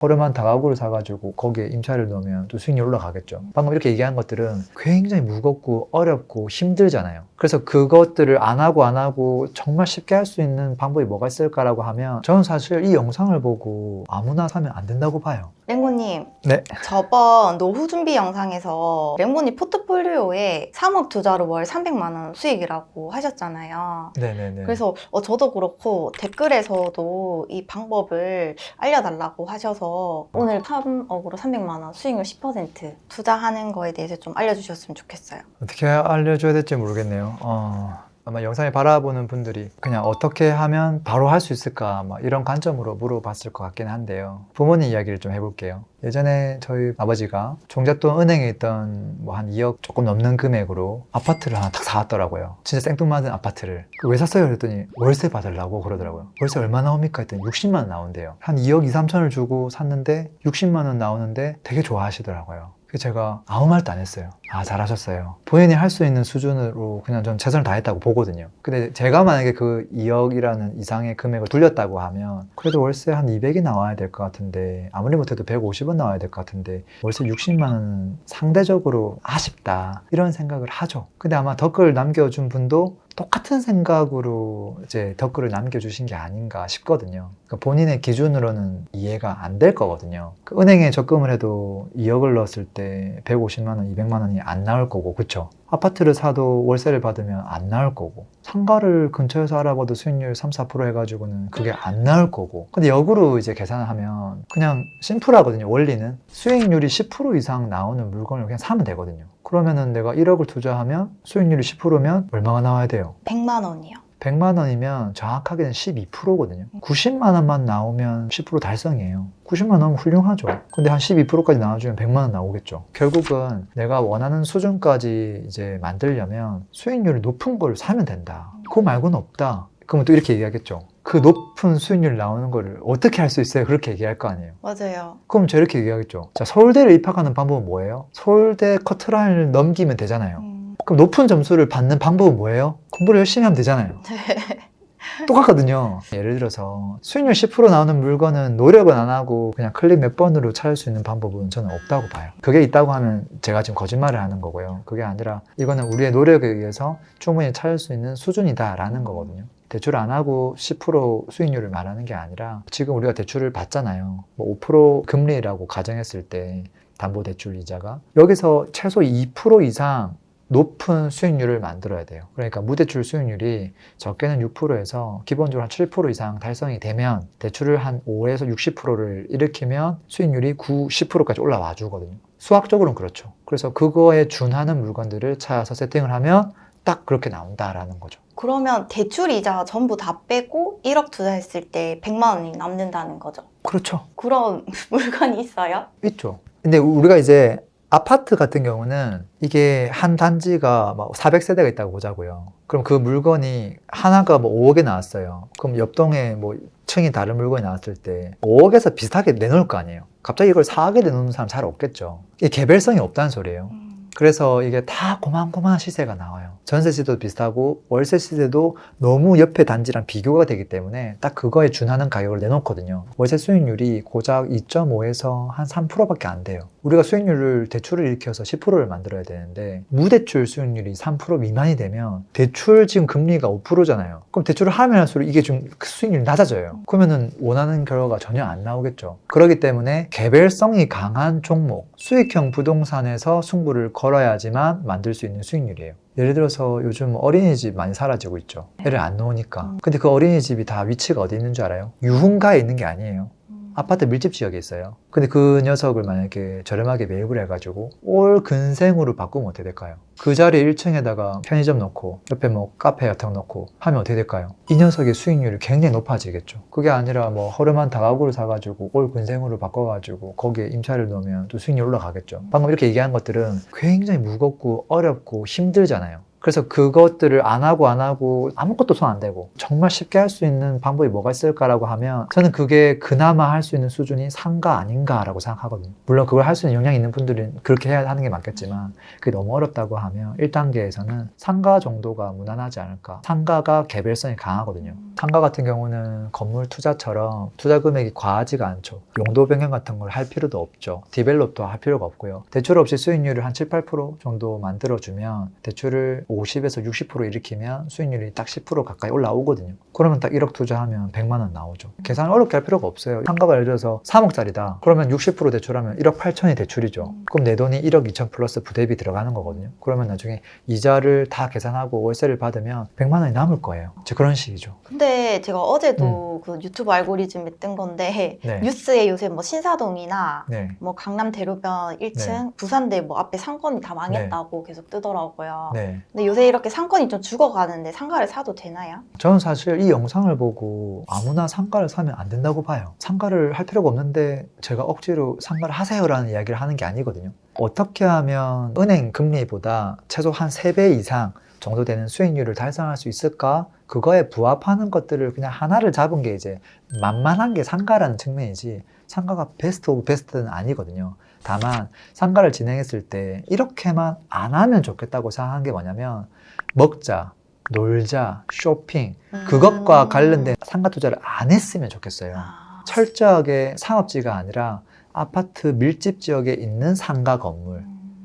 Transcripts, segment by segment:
허름한 다가구를 사가지고 거기에 임차를 넣으면 또 수익률이 올라가겠죠. 방금 이렇게 얘기한 것들은 굉장히 무겁고 어렵고 힘들잖아요. 그래서 그것들을 안 하고 정말 쉽게 할 수 있는 방법이 뭐가 있을까라고 하면 저는 사실 이 영상을 보고 아무나 사면 안 된다고 봐요. 랭고님, 네. 저번 노후 준비 영상에서 랭고님 포트폴리오에 3억 투자로 월 300만 원 수익이라고 하셨잖아요. 네네네. 그래서 저도 그렇고 댓글에서도 이 방법을 알려달라고 하셔서 오늘 3억으로 300만 원 수익률 10% 투자하는 거에 대해서 좀 알려주셨으면 좋겠어요. 어떻게 알려줘야 될지 모르겠네요. 아마 영상을 바라보는 분들이 그냥 어떻게 하면 바로 할 수 있을까 이런 관점으로 물어봤을 것 같긴 한데요. 부모님 이야기를 좀 해볼게요. 예전에 저희 아버지가 종잣돈 은행에 있던 한 2억 조금 넘는 금액으로 아파트를 하나 딱 사왔더라고요. 진짜 생뚱맞은 아파트를. 왜 샀어요? 그랬더니 월세 받으려고 그러더라고요. 월세 얼마 나옵니까? 했더니 60만 원 나온대요. 한 2억 2, 3천을 주고 샀는데 60만 원 나오는데 되게 좋아하시더라고요. 그래서 제가 아무 말도 안 했어요. 잘하셨어요. 본인이 할 수 있는 수준으로 그냥 전 최선을 다했다고 보거든요. 근데 제가 만약에 그 2억이라는 이상의 금액을 돌렸다고 하면 그래도 월세 한 200이 나와야 될 것 같은데 아무리 못해도 150은 나와야 될 것 같은데 월세 60만 원은 상대적으로 아쉽다 이런 생각을 하죠. 근데 아마 댓글 남겨준 분도 똑같은 생각으로 이제 댓글을 남겨주신 게 아닌가 싶거든요. 그러니까 본인의 기준으로는 이해가 안 될 거거든요. 그 은행에 적금을 해도 2억을 넣었을 때 150만 원, 200만 원이 안 나올 거고, 그쵸? 아파트를 사도 월세를 받으면 안 나올 거고, 상가를 근처에서 알아봐도 수익률 3, 4% 해가지고는 그게 안 나올 거고. 근데 역으로 이제 계산을 하면 그냥 심플하거든요. 원리는 수익률이 10% 이상 나오는 물건을 그냥 사면 되거든요. 그러면은 내가 1억을 투자하면 수익률이 10%면 얼마가 나와야 돼요? 100만 원이요. 100만 원이면 정확하게는 12%거든요. 90만 원만 나오면 10% 달성이에요. 90만 원 나오면 훌륭하죠. 근데 한 12%까지 나와주면 100만 원 나오겠죠. 결국은 내가 원하는 수준까지 이제 만들려면 수익률이 높은 걸 사면 된다. 그거 말고는 없다. 그러면 또 이렇게 얘기하겠죠. 그 높은 수익률 나오는 거를 어떻게 할 수 있어요? 그렇게 얘기할 거 아니에요. 맞아요. 그럼 저 이렇게 얘기하겠죠. 자, 서울대를 입학하는 방법은 뭐예요? 서울대 커트라인을 넘기면 되잖아요. 그럼 높은 점수를 받는 방법은 뭐예요? 공부를 열심히 하면 되잖아요. 똑같거든요. 예를 들어서 수익률 10% 나오는 물건은 노력은 안 하고 그냥 클릭 몇 번으로 찾을 수 있는 방법은 저는 없다고 봐요. 그게 있다고 하면 제가 지금 거짓말을 하는 거고요. 그게 아니라 이거는 우리의 노력에 의해서 충분히 찾을 수 있는 수준이다라는 거거든요. 대출 안 하고 10% 수익률을 말하는 게 아니라 지금 우리가 대출을 받잖아요. 5% 금리라고 가정했을 때 담보대출 이자가 여기서 최소 2% 이상 높은 수익률을 만들어야 돼요. 그러니까 무대출 수익률이 적게는 6%에서 기본적으로 한 7% 이상 달성이 되면 대출을 한 5에서 60%를 일으키면 수익률이 9, 10%까지 올라와 주거든요. 수학적으로는 그렇죠. 그래서 그거에 준하는 물건들을 찾아서 세팅을 하면 딱 그렇게 나온다라는 거죠. 그러면 대출 이자 전부 다 빼고 1억 투자했을 때 100만 원이 남는다는 거죠. 그렇죠. 그런 물건이 있어요? 있죠. 근데 우리가 이제 아파트 같은 경우는 이게 한 단지가 막 400세대가 있다고 보자고요. 그럼 그 물건이 하나가 뭐 5억에 나왔어요. 그럼 옆 동에 뭐 층이 다른 물건이 나왔을 때 5억에서 비슷하게 내놓을 거 아니에요. 갑자기 이걸 4억에 내놓는 사람 잘 없겠죠. 이게 개별성이 없다는 소리예요. 그래서 이게 다 고만고만한 시세가 나와요. 전세 시세도 비슷하고 월세 시세도 너무 옆에 단지랑 비교가 되기 때문에 딱 그거에 준하는 가격을 내놓거든요. 월세 수익률이 고작 2.5에서 한 3%밖에 안 돼요. 우리가 수익률을 대출을 일으켜서 10%를 만들어야 되는데 무대출 수익률이 3% 미만이 되면 대출 지금 금리가 5%잖아요. 그럼 대출을 하면 할수록 이게 좀 수익률이 낮아져요. 그러면은 원하는 결과가 전혀 안 나오겠죠. 그렇기 때문에 개별성이 강한 종목, 수익형 부동산에서 승부를 걸어야지만 만들 수 있는 수익률이에요. 예를 들어서 요즘 어린이집 많이 사라지고 있죠. 애를 안 놓으니까. 근데 그 어린이집이 다 위치가 어디 있는 줄 알아요? 유흥가에 있는 게 아니에요. 아파트 밀집 지역에 있어요. 근데 그 녀석을 만약에 저렴하게 매입을 해가지고 올 근생으로 바꾸면 어떻게 될까요? 그 자리에 1층에다가 편의점 넣고 옆에 뭐 카페 같은 거 넣고 하면 어떻게 될까요? 이 녀석의 수익률이 굉장히 높아지겠죠. 그게 아니라 뭐 허름한 다가구를 사가지고 올 근생으로 바꿔가지고 거기에 임차를 넣으면 또 수익률이 올라가겠죠. 방금 이렇게 얘기한 것들은 굉장히 무겁고 어렵고 힘들잖아요. 그래서 그것들을 안 하고 아무것도 손 안 대고 정말 쉽게 할 수 있는 방법이 뭐가 있을까라고 하면 저는 그게 그나마 할 수 있는 수준이 상가 아닌가라고 생각하거든요. 물론 그걸 할 수 있는 역량이 있는 분들은 그렇게 해야 하는 게 맞겠지만 그게 너무 어렵다고 하면 1단계에서는 상가 정도가 무난하지 않을까. 상가가 개별성이 강하거든요. 상가 같은 경우는 건물 투자처럼 투자 금액이 과하지가 않죠. 용도 변경 같은 걸 할 필요도 없죠. 디벨롭도 할 필요가 없고요. 대출 없이 수익률을 한 7, 8% 정도 만들어주면 대출을 50에서 60% 일으키면 수익률이 딱 10% 가까이 올라오거든요. 그러면 딱 1억 투자하면 100만 원 나오죠. 계산을 어렵게 할 필요가 없어요. 상가가 예를 들어서 3억짜리다. 그러면 60% 대출하면 1억 8천이 대출이죠. 그럼 내 돈이 1억 2천 플러스 부대비 들어가는 거거든요. 그러면 나중에 이자를 다 계산하고 월세를 받으면 100만 원이 남을 거예요. 이제 그런 식이죠. 근데 제가 어제도 그 유튜브 알고리즘에 뜬 건데 네. 뉴스에 요새 뭐 신사동이나 네. 뭐 강남 대로변 1층 네. 부산대 뭐 앞에 상권이 다 망했다고 계속 뜨더라고요. 네. 근데 요새 이렇게 상권이 좀 죽어가는데 상가를 사도 되나요? 저는 사실 이 영상을 보고 아무나 상가를 사면 안 된다고 봐요. 상가를 할 필요가 없는데 제가 억지로 상가를 하세요라는 이야기를 하는 게 아니거든요. 어떻게 하면 은행 금리보다 최소 한 3배 이상 정도 되는 수익률을 달성할 수 있을까? 그거에 부합하는 것들을 그냥 하나를 잡은 게 이제 만만한 게 상가라는 측면이지 상가가 베스트 오브 베스트는 아니거든요. 다만 상가를 진행했을 때 이렇게만 안 하면 좋겠다고 생각한 게 뭐냐면 먹자, 놀자, 쇼핑 그것과 관련된 상가 투자를 안 했으면 좋겠어요. 철저하게 상업지가 아니라 아파트 밀집 지역에 있는 상가 건물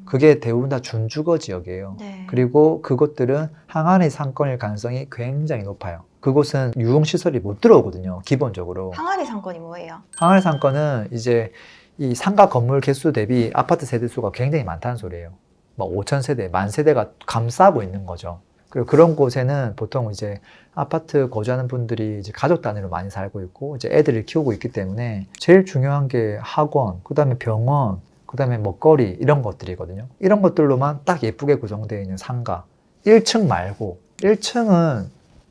그게 대부분 다 준주거 지역이에요. 네. 그리고 그것들은 항아리 상권일 가능성이 굉장히 높아요. 그곳은 유흥시설이 못 들어오거든요. 기본적으로. 항아리 상권이 뭐예요? 항아리 상권은 이제 이 상가 건물 개수 대비 아파트 세대수가 굉장히 많다는 소리예요. 뭐 5천 세대, 만 세대가 감싸고 있는 거죠. 그리고 그런 곳에는 보통 이제 아파트 거주하는 분들이 이제 가족 단위로 많이 살고 있고 이제 애들을 키우고 있기 때문에 제일 중요한 게 학원, 그다음에 병원, 그다음에 먹거리 이런 것들이거든요. 이런 것들로만 딱 예쁘게 구성되어 있는 상가. 1층 말고 1층은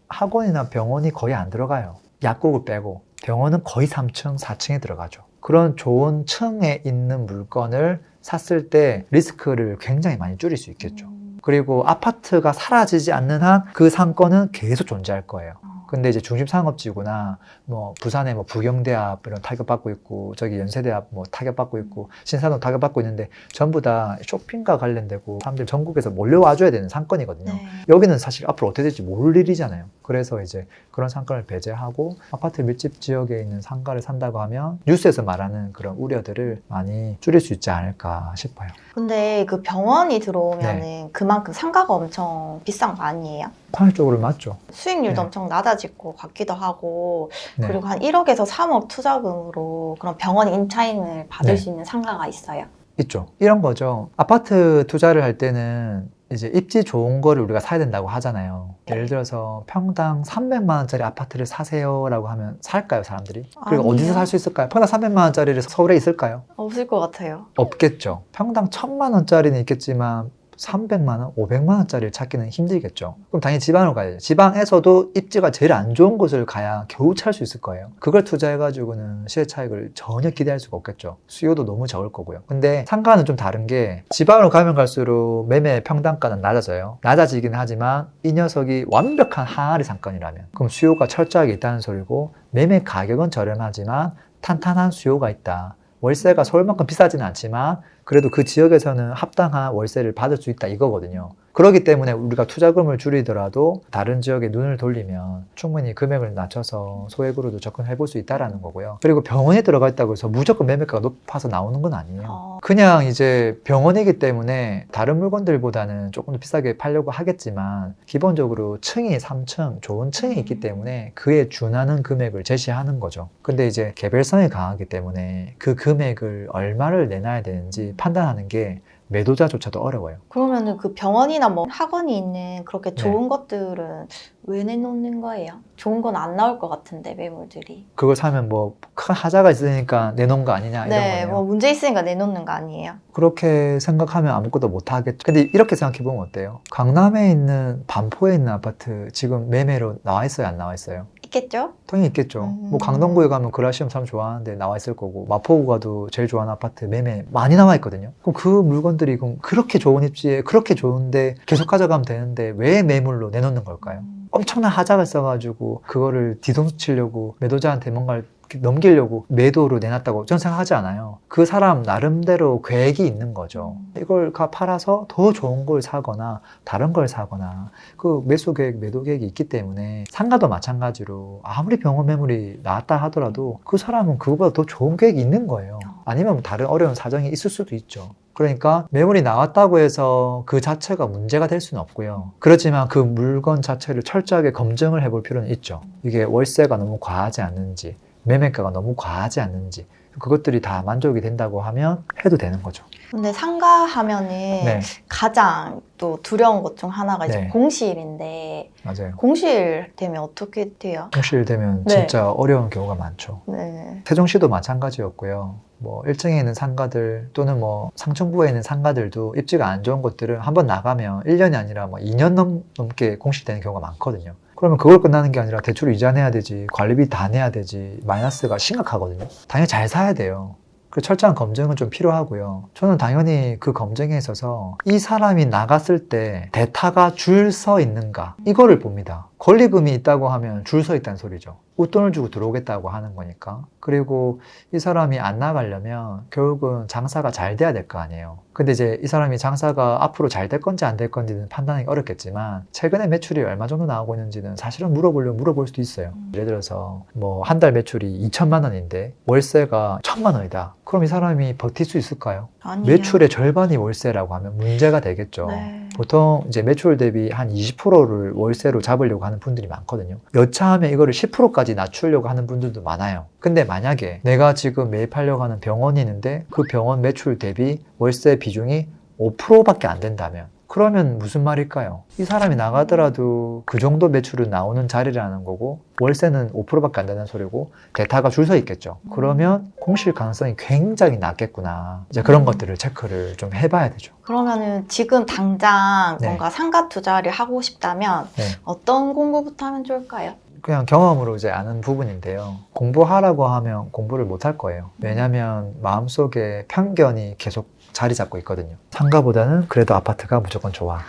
학원이나 병원이 거의 안 들어가요. 약국을 빼고 병원은 거의 3층, 4층에 들어가죠. 그런 좋은 층에 있는 물건을 샀을 때 리스크를 굉장히 많이 줄일 수 있겠죠. 그리고 아파트가 사라지지 않는 한 그 상권은 계속 존재할 거예요. 근데 이제 중심 상업지구나 뭐 부산에 뭐 부경대합 이런 타격받고 있고 저기 연세대합 뭐 타격받고 있고 신사동 타격받고 있는데 전부 다 쇼핑과 관련되고 사람들 전국에서 몰려와줘야 되는 상권이거든요. 네. 여기는 사실 앞으로 어떻게 될지 모를 일이잖아요. 그래서 이제 그런 상권을 배제하고 아파트 밀집 지역에 있는 상가를 산다고 하면 뉴스에서 말하는 그런 우려들을 많이 줄일 수 있지 않을까 싶어요. 근데 그 병원이 들어오면은 그만큼 상가가 엄청 비싼 거 아니에요? 상식적으로 맞죠. 수익률도 네. 엄청 낮아질 것 같기도 하고 네. 그리고 한 1억에서 3억 투자금으로 그런 병원 임차인을 받을 네. 수 있는 상가가 있어요. 있죠. 이런 거죠. 아파트 투자를 할 때는 이제 입지 좋은 거를 우리가 사야 된다고 하잖아요. 예를 들어서 평당 300만 원짜리 아파트를 사세요라고 하면 살까요, 사람들이? 그리고 아니요. 어디서 살 수 있을까요? 평당 300만 원짜리를 서울에 있을까요? 없을 것 같아요. 없겠죠. 평당 1000만 원짜리는 있겠지만 300만 원, 500만 원짜리를 찾기는 힘들겠죠. 그럼 당연히 지방으로 가야죠. 지방에서도 입지가 제일 안 좋은 곳을 가야 겨우 찰 수 있을 거예요. 그걸 투자해가지고는 시세 차익을 전혀 기대할 수가 없겠죠. 수요도 너무 적을 거고요. 근데 상가는 좀 다른 게 지방으로 가면 갈수록 매매 평당가는 낮아져요. 낮아지긴 하지만 이 녀석이 완벽한 항아리 상권이라면 그럼 수요가 철저하게 있다는 소리고 매매 가격은 저렴하지만 탄탄한 수요가 있다. 월세가 서울만큼 비싸지는 않지만 그래도 그 지역에서는 합당한 월세를 받을 수 있다 이거거든요. 그렇기 때문에 우리가 투자금을 줄이더라도 다른 지역에 눈을 돌리면 충분히 금액을 낮춰서 소액으로도 접근해 볼 수 있다는 거고요. 그리고 병원에 들어가 있다고 해서 무조건 매매가가 높아서 나오는 건 아니에요. 그냥 이제 병원이기 때문에 다른 물건들보다는 조금 더 비싸게 팔려고 하겠지만 기본적으로 층이 3층, 좋은 층이 있기 때문에 그에 준하는 금액을 제시하는 거죠. 근데 이제 개별성이 강하기 때문에 그 금액을 얼마를 내놔야 되는지 판단하는 게 매도자조차도 어려워요. 그러면은 그 병원이나 뭐 학원이 있는 그렇게 좋은 네. 것들은 왜 내놓는 거예요? 좋은 건 안 나올 것 같은데 매물들이. 그걸 사면 뭐 큰 하자가 있으니까 내놓은 거 아니냐 이런 네, 거네요. 뭐 문제 있으니까 내놓는 거 아니에요? 그렇게 생각하면 아무것도 못 하겠죠. 근데 이렇게 생각해 보면 어때요? 강남에 있는 반포에 있는 아파트 지금 매매로 나와 있어요, 안 나와 있어요? 있겠죠? 당연히 있겠죠. 뭐 강동구에 가면 그라시움 참 좋아하는데 나와 있을 거고, 마포구 가도 제일 좋아하는 아파트 매매 많이 나와 있거든요. 그럼 그 물건들이 그럼 그렇게 좋은 입지에 그렇게 좋은데 계속 가져가면 되는데 왜 매물로 내놓는 걸까요? 엄청난 하작을 써가지고 그거를 뒤통수 치려고 매도자한테 뭔가를 넘기려고 매도로 내놨다고 저는 생각하지 않아요. 그 사람 나름대로 계획이 있는 거죠. 이걸 팔아서 더 좋은 걸 사거나 다른 걸 사거나 그 매수 계획, 매도 계획이 있기 때문에 상가도 마찬가지로 아무리 병원 매물이 나왔다 하더라도 그 사람은 그거보다 더 좋은 계획이 있는 거예요. 아니면 다른 어려운 사정이 있을 수도 있죠. 그러니까 매물이 나왔다고 해서 그 자체가 문제가 될 수는 없고요. 그렇지만 그 물건 자체를 철저하게 검증을 해볼 필요는 있죠. 이게 월세가 너무 과하지 않는지, 매매가가 너무 과하지 않는지, 그것들이 다 만족이 된다고 하면 해도 되는 거죠. 근데 상가 하면은 네, 가장 또 두려운 것 중 하나가 이제 네. 공실인데 맞아요. 공실 되면 어떻게 돼요? 공실 되면 네. 진짜 어려운 경우가 많죠. 네. 세종시도 마찬가지였고요. 뭐 1층에 있는 상가들 또는 뭐 상층부에 있는 상가들도 입지가 안 좋은 곳들은 한번 나가면 1년이 아니라 뭐 2년 넘게 공실되는 경우가 많거든요. 그러면 그걸 끝나는 게 아니라 대출 이자 내야 되지, 관리비 다 내야 되지, 마이너스가 심각하거든요. 당연히 잘 사야 돼요. 그 철저한 검증은 좀 필요하고요. 저는 당연히 그 검증에 있어서 이 사람이 나갔을 때 대타가 줄 서 있는가 이거를 봅니다. 권리금이 있다고 하면 줄 서 있다는 소리죠. 웃돈을 주고 들어오겠다고 하는 거니까. 그리고 이 사람이 안 나가려면 결국은 장사가 잘 돼야 될 거 아니에요. 근데 이제 이 사람이 장사가 앞으로 잘 될 건지 안 될 건지는 판단하기 어렵겠지만 최근에 매출이 얼마 정도 나오고 있는지는 사실은 물어볼 수도 있어요. 예를 들어서 뭐 한 달 매출이 2천만 원인데 월세가 1,000만 원이다. 그럼 이 사람이 버틸 수 있을까요? 아니요. 매출의 절반이 월세라고 하면 문제가 되겠죠. 네. 보통 이제 매출 대비 한 20%를 월세로 잡으려고 하는 분들이 많거든요. 여차하면 이거를 10%까지 낮추려고 하는 분들도 많아요. 근데 만약에 내가 지금 매입하려고 하는 병원이 있는데 그 병원 매출 대비 월세 비중이 5%밖에 안 된다면 그러면 무슨 말일까요? 이 사람이 나가더라도 그 정도 매출은 나오는 자리라는 거고 월세는 5%밖에 안 되는 소리고 대타가 줄 서 있겠죠. 그러면 공실 가능성이 굉장히 낮겠구나. 이제 그런 것들을 체크를 좀 해봐야 되죠. 그러면은 지금 당장 네. 뭔가 상가 투자를 하고 싶다면 네. 어떤 공부부터 하면 좋을까요? 그냥 경험으로 이제 아는 부분인데요. 공부하라고 하면 공부를 못 할 거예요. 왜냐하면 마음속에 편견이 계속 자리 잡고 있거든요. 상가보다는 그래도 아파트가 무조건 좋아.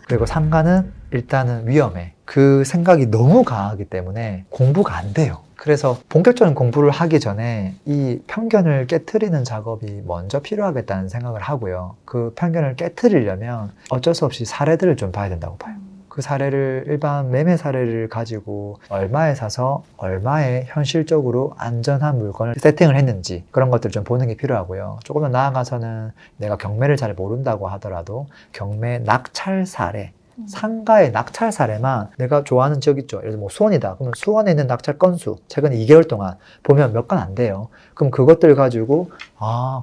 그리고 상가는 일단은 위험해. 그 생각이 너무 강하기 때문에 공부가 안 돼요. 그래서 본격적인 공부를 하기 전에 이 편견을 깨트리는 작업이 먼저 필요하겠다는 생각을 하고요. 그 편견을 깨트리려면 어쩔 수 없이 사례들을 좀 봐야 된다고 봐요. 그 사례를 일반 매매 사례를 가지고 얼마에 사서 얼마에 현실적으로 안전한 물건을 세팅을 했는지 그런 것들을 좀 보는 게 필요하고요. 조금 더 나아가서는 내가 경매를 잘 모른다고 하더라도 경매 낙찰 사례, 상가의 낙찰 사례만 내가 좋아하는 지역 있죠. 예를 들어 뭐 수원이다. 그러면 수원에 있는 낙찰 건수 최근 2개월 동안 보면 몇 건 안 돼요. 그럼 그것들 가지고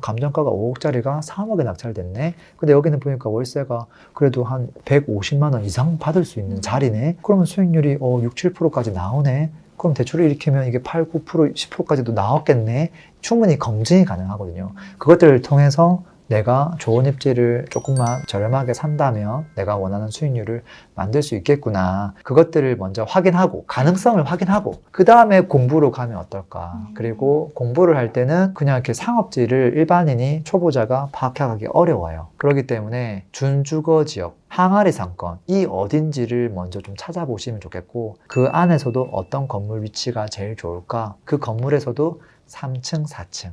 감정가가 5억짜리가 3억에 낙찰됐네. 근데 여기는 보니까 월세가 그래도 한 150만 원 이상 받을 수 있는 자리네. 그러면 수익률이 6, 7%까지 나오네. 그럼 대출을 일으키면 이게 8, 9%, 10%까지도 나왔겠네. 충분히 검증이 가능하거든요. 그것들을 통해서 내가 좋은 입지를 조금만 저렴하게 산다면 내가 원하는 수익률을 만들 수 있겠구나. 그것들을 먼저 확인하고 가능성을 확인하고 그 다음에 공부로 가면 어떨까. 그리고 공부를 할 때는 그냥 이렇게 상업지를 일반인이 초보자가 파악하기 어려워요. 그렇기 때문에 준주거 지역, 항아리 상권 이 어딘지를 먼저 좀 찾아보시면 좋겠고 그 안에서도 어떤 건물 위치가 제일 좋을까. 그 건물에서도 3층, 4층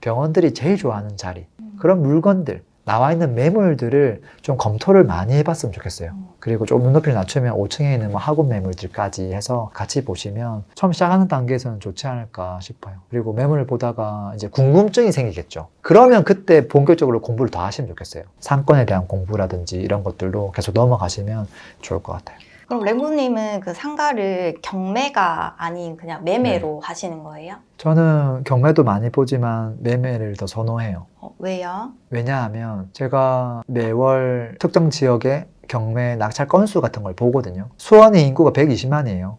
병원들이 제일 좋아하는 자리 그런 물건들 나와 있는 매물들을 좀 검토를 많이 해봤으면 좋겠어요. 그리고 조금 눈높이를 낮추면 5층에 있는 뭐 학원 매물들까지 해서 같이 보시면 처음 시작하는 단계에서는 좋지 않을까 싶어요. 그리고 매물을 보다가 이제 궁금증이 생기겠죠. 그러면 그때 본격적으로 공부를 더 하시면 좋겠어요. 상권에 대한 공부라든지 이런 것들로 계속 넘어가시면 좋을 것 같아요. 그럼 레모님은 그 상가를 경매가 아닌 그냥 매매로 하시는 거예요? 저는 경매도 많이 보지만 매매를 더 선호해요. 왜요? 왜냐하면 제가 매월 특정 지역의 경매 낙찰 건수 같은 걸 보거든요. 수원이 인구가 120만이에요.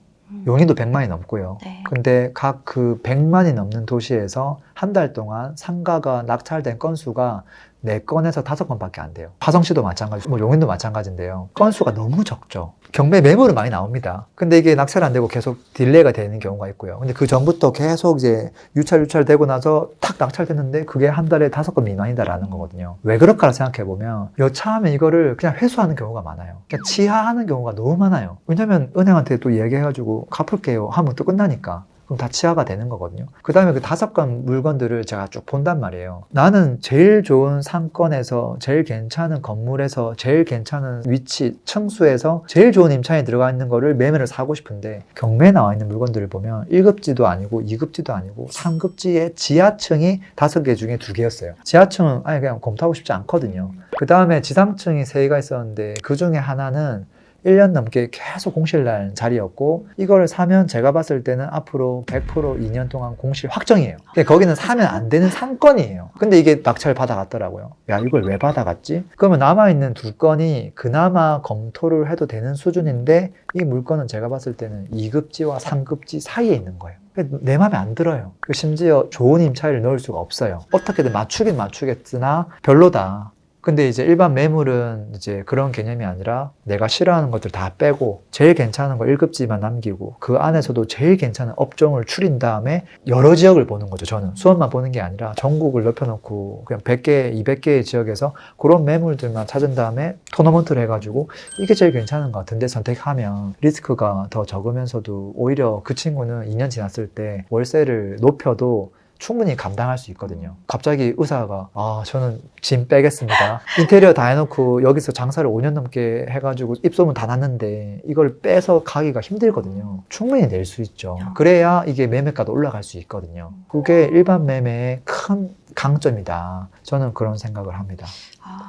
용인도 100만이 넘고요. 네. 근데 각 그 100만이 넘는 도시에서 한 달 동안 상가가 낙찰된 건수가 4건에서 5건밖에 안 돼요. 화성시도 마찬가지, 뭐 용인도 마찬가지인데요. 건수가 너무 적죠. 경매 매물은 많이 나옵니다. 근데 이게 낙찰 안 되고 계속 딜레이가 되는 경우가 있고요. 근데 그 전부터 계속 이제 유찰되고 나서 탁 낙찰됐는데 그게 한 달에 5건 미만이다라는 거거든요. 왜 그럴까 생각해보면 여차하면 이거를 그냥 회수하는 경우가 많아요. 그냥 치하하는 경우가 너무 많아요. 왜냐면 은행한테 또 얘기해가지고 갚을게요 하면 또 끝나니까. 그럼 다 치하가 되는 거거든요. 그 다음에 그 5건 물건들을 제가 쭉 본단 말이에요. 나는 제일 좋은 상권에서 제일 괜찮은 건물에서 제일 괜찮은 위치, 층수에서 제일 좋은 임차인이 들어가 있는 거를 매매를 사고 싶은데 경매에 나와 있는 물건들을 보면 1급지도 아니고 2급지도 아니고 3급지의 지하층이 5개 중에 2개였어요. 지하층은 아예 그냥 검토하고 싶지 않거든요. 그 다음에 지상층이 3개가 있었는데 그 중에 하나는 1년 넘게 계속 공실 날 자리였고 이걸 사면 제가 봤을 때는 앞으로 100% 2년 동안 공실 확정이에요. 그러니까 거기는 사면 안 되는 상권이에요. 근데 이게 낙찰 받아갔더라고요. 야, 이걸 왜 받아갔지? 그러면 남아있는 2건이 그나마 검토를 해도 되는 수준인데 이 물건은 제가 봤을 때는 2급지와 3급지 사이에 있는 거예요. 내 맘에 안 들어요. 심지어 좋은 임차인을 넣을 수가 없어요. 어떻게든 맞추긴 맞추겠으나 별로다. 근데 이제 일반 매물은 이제 그런 개념이 아니라 내가 싫어하는 것들 다 빼고 제일 괜찮은 거 1급지만 남기고 그 안에서도 제일 괜찮은 업종을 추린 다음에 여러 지역을 보는 거죠. 저는 수원만 보는 게 아니라 전국을 넓혀놓고 그냥 100개, 200개의 지역에서 그런 매물들만 찾은 다음에 토너먼트를 해가지고 이게 제일 괜찮은 것 같은데 선택하면 리스크가 더 적으면서도 오히려 그 친구는 2년 지났을 때 월세를 높여도 충분히 감당할 수 있거든요. 갑자기 의사가 저는 짐 빼겠습니다. 인테리어 다 해놓고 여기서 장사를 5년 넘게 해가지고 입소문 다 났는데 이걸 빼서 가기가 힘들거든요. 충분히 낼 수 있죠. 그래야 이게 매매가도 올라갈 수 있거든요. 그게 일반 매매의 큰 강점이다. 저는 그런 생각을 합니다.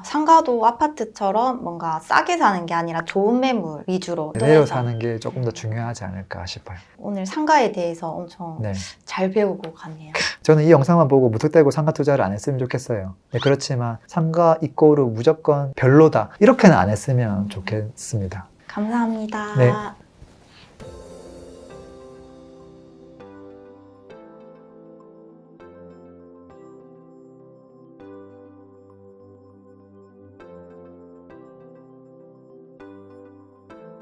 상가도 아파트처럼 뭔가 싸게 사는 게 아니라 좋은 매물 위주로 매매로 사는 게 조금 더 중요하지 않을까 싶어요. 오늘 상가에 대해서 엄청 네. 잘 배우고 갔네요. 저는 이 영상만 보고 무턱대고 상가 투자를 안 했으면 좋겠어요. 네, 그렇지만 상가 이꼬르 무조건 별로다 이렇게는 안 했으면 좋겠습니다. 감사합니다. 네.